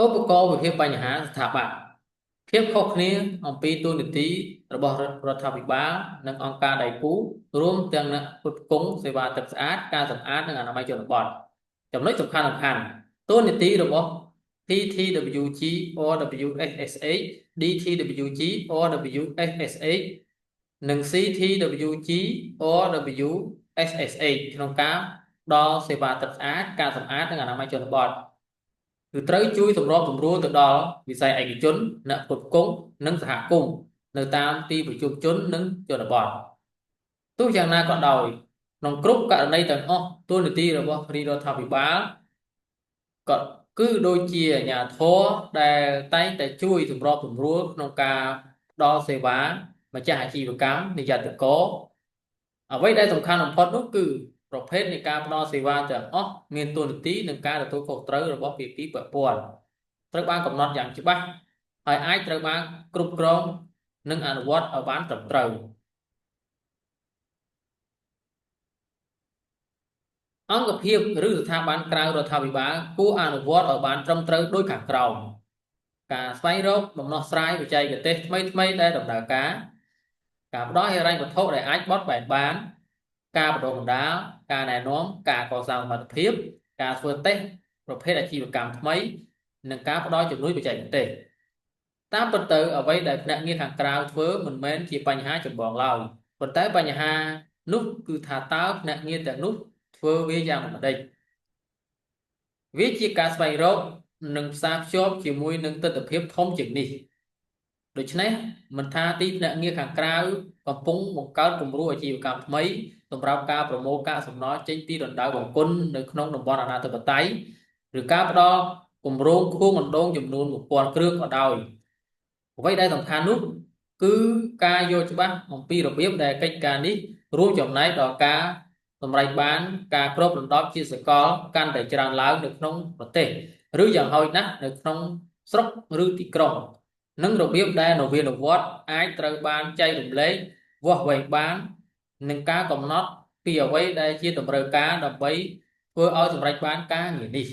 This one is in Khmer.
ឧបករណ៍វិភាគបញ្ហាស្ថាប័នភាពខុសគ្នាអំពីទូនីតិរបស់រដ្ឋាភិបាលនិងអង្គការដៃគូរួមទាំងអ្នកផ្គត់ផ្គង់សេវាទឹកស្អាតការសម្អាតនិងអនាម័យជនបទចំណុចសំខាន់ទូនីតិរបស់ PTWG or WSSH DTWG or WSSH និង CTWG or WSSH ក្នុងការផ្ដល់សេវាទឹកស្អាតការសម្អាតនិងអនាម័យជនបទគឺត្រូវជួយសម្របសម្រួលទៅដល់វិស័យឯកជនអ្នកផ្គត់ផ្គង់និងសហគមន៍នៅតាមទីប្រជុំជននិងជនបទទោះយ៉ាងណាក៏ដោយក្នុងគ្រប់ករណីទាំងអស់ទូនីតិរបស់រដ្ឋាភិបាលក៏គឺដូចជាអាជ្ញាធរដែលតែងតែជួយសម្របសម្រួលក្នុងការផ្ដល់សេវាម្ចាស់អាជីវកម្មនិយត្តករអ្វីដែលសំខាន់បំផុតនោះគឺប្រភេទនៃការផ្ដល់សេវាទាំងអស់មានទូនាទីនិងការទទួលខុសត្រូវរបស់ភាគីពាក់ព័ន្ធត្រូវបានកំណត់យ៉ាងច្បាស់ហើយអាចត្រូវបានគ្រប់គ្រងនិងអនុវត្តឲ្យបានត្រឹមត្រូវអង្គភាពឬស្ថាប័នក្រៅរដ្ឋាភិបាលគួរអនុវត្តឲ្យបានត្រឹមត្រូវដូចខាងក្រោមការស្វែងរកដំណោះស្រាយបច្ចេកទេសថ្មីដែលដំណើរការផ្ដល់ហិរញ្ញវត្ថុដែលអាចបត់បែនបានការបណ្ដុះបណ្ដាលការណែនាំការកសាងសមត្ថភាពការធ្វើតេស្តប្រភេទអាជីវកម្មថ្មីនិងការផ្ដល់ជំនួយបច្ចេកទេសតាមពិតទៅអ្វីដែលភ្នាក់ងារខាងក្រៅធ្វើមិនមែនជាបញ្ហាចម្បងឡើយប៉ុន្តែបញ្ហានោះគឺថាតើភ្នាក់ងារទាំងនោះធ្វើវាយ៉ាងម៉េចវាជាការស្វែងរកនិងផ្សារភ្ជាប់ជាមួយនឹងទិដ្ឋភាពធំជាងនេះដូច្នេះមិនថាទីភ្នាក់ងារខាងក្រៅកំពុងបង្កើតគំរូអាជីវកម្មថ្មីសម្រាប់ការប្រមូលកាកសំណល់ចេញពីរណ្ដៅបង្គន់នៅក្នុងតំបន់អនាធិបតេយ្យឬការផ្ដល់គម្រោងខួងអណ្ដូងចំនួន1000គ្រឿងក៏ដោយអ្វីដែលសំខាន់នោះគឺការយល់ច្បាស់អំពីរបៀបដែលកិច្ចការនេះរួមចំណែកដល់ការសម្រេចបានការគ្របដណ្ដប់ជាសកលកាន់តែច្រើនឡើងនៅក្នុងប្រទេសឬយ៉ាងហោចណាស់នៅក្នុងស្រុកឬទីក្រុងនិងរបៀបដែលនវានុវត្តន៍អាចត្រូវបានចែករំលែកវាស់វែងបាននឹងការកំណត់ពីអ្វីដែលជាតម្រូវការដើម្បីធ្វើឲ្យសម្រេចបានការងារនេះ